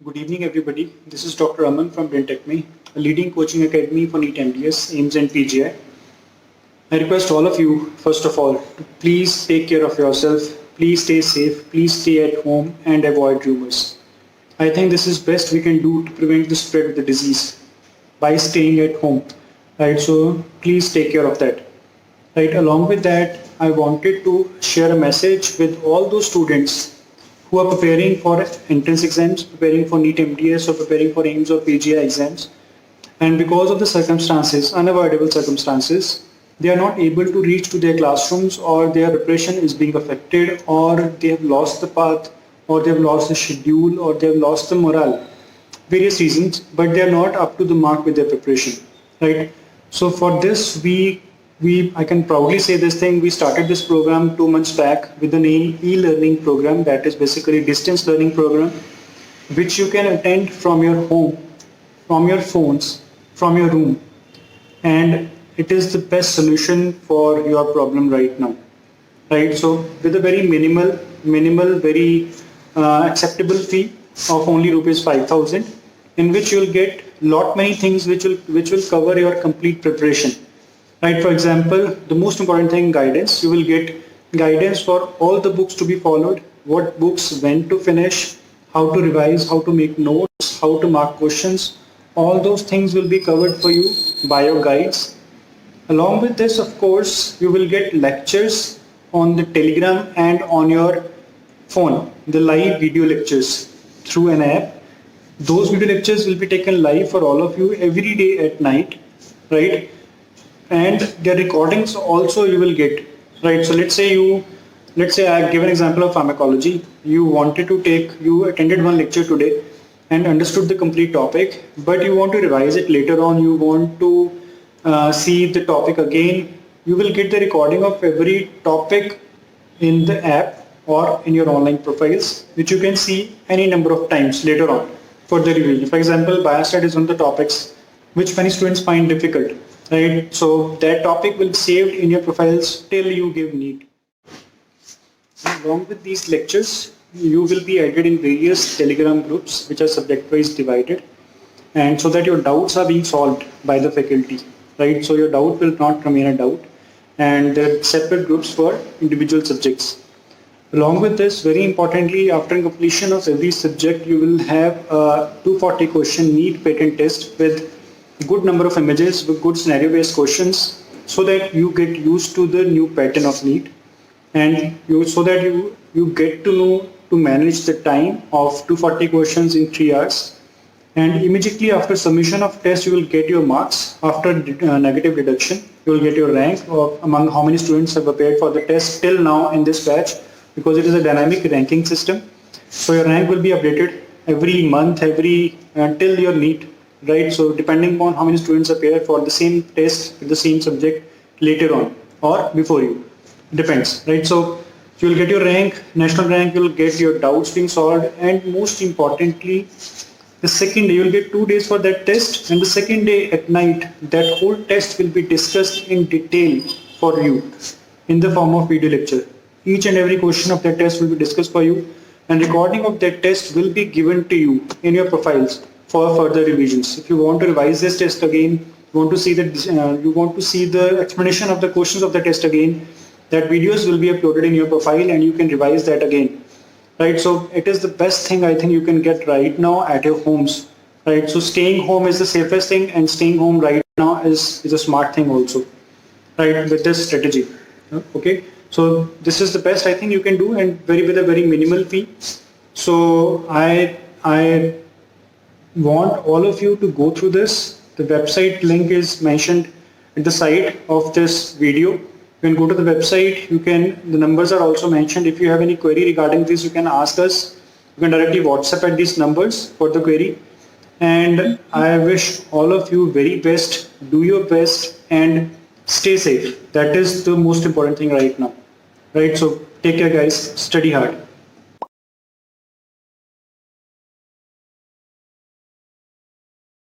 Good evening, everybody. This is Dr. Aman from DentAcme, a leading coaching academy for NEET MDS, AIMS and PGI. I request all of you, first of all, to please take care of yourself, please stay safe, please stay at home and avoid rumors. I think this is best we can do to prevent the spread of the disease by staying at home, right? So please take care of that. Right, along with that, I wanted to share a message with all those students who are preparing for entrance exams, preparing for NEET MDS or preparing for AIMS or PGI exams. And because of the circumstances, unavoidable circumstances, they are not able to reach to their classrooms, or their preparation is being affected, or they have lost the path, or they have lost the schedule, or they have lost the morale. Various reasons, but they are not up to the mark with their preparation, right? So for this, I can proudly say this thing, we started this program 2 months back with the name e-learning program, that is basically distance learning program, which you can attend from your home, from your phones, from your room. And it is the best solution for your problem right now, right? So with a very minimal, very acceptable fee of only rupees 5,000, in which you will get lot many things which will cover your complete preparation. Right, for example, the most important thing, guidance. You will get guidance for all the books to be followed, what books, when to finish, how to revise, how to make notes, how to mark questions. All those things will be covered for you by your guides. Along with this, of course, you will get lectures on the Telegram and on your phone, the live video lectures through an app. Those video lectures will be taken live for all of you every day at night, right? And the recordings also you will get, right? So let's say I give an example of pharmacology. You attended one lecture today and understood the complete topic, but you want to revise it later on, you want to see the topic again. You will get the recording of every topic in the app or in your online profiles, which you can see any number of times later on for the revision. For example, biostat is one of the topics which many students find difficult. Right, so that topic will be saved in your profiles till you give NEET. Along with these lectures, you will be added in various Telegram groups which are subject-wise divided, and so that your doubts are being solved by the faculty. Right, so your doubt will not remain a doubt, and there are separate groups for individual subjects. Along with this, very importantly, after completion of every subject, you will have a 240 question NEET pattern test with good number of images with good scenario based questions, so that you get used to the new pattern of NEET, and so that you get to know to manage the time of 240 questions in 3 hours. And immediately after submission of test, you will get your marks. After negative deduction, you will get your rank of among how many students have prepared for the test till now in this batch, because it is a dynamic ranking system. So your rank will be updated every month, till your NEET. Right, so depending on how many students appear for the same test with the same subject later on or before you, depends, right? So you will get your rank, national rank, you will get your doubts being solved, and most importantly, the second day you will get 2 days for that test, and the second day at night that whole test will be discussed in detail for you in the form of video lecture. Each and every question of that test will be discussed for you, and recording of that test will be given to you in your profiles for further revisions. If you want to revise this test again, you want to see the explanation of the questions of the test again, that videos will be uploaded in your profile and you can revise that again. Right, so it is the best thing I think you can get right now at your homes. Right, so staying home is the safest thing, and staying home right now is a smart thing also. Right, with this strategy. Okay, so this is the best I think you can do, and with a very minimal fee. So I want all of you to go through this. The website link is mentioned at the side of this video. You can go to the website, the numbers are also mentioned. If you have any query regarding this, you can ask us. You can directly WhatsApp at these numbers for the query. And I wish all of you very best, do your best and stay safe. That is the most important thing right now. Right, so take care guys, study hard.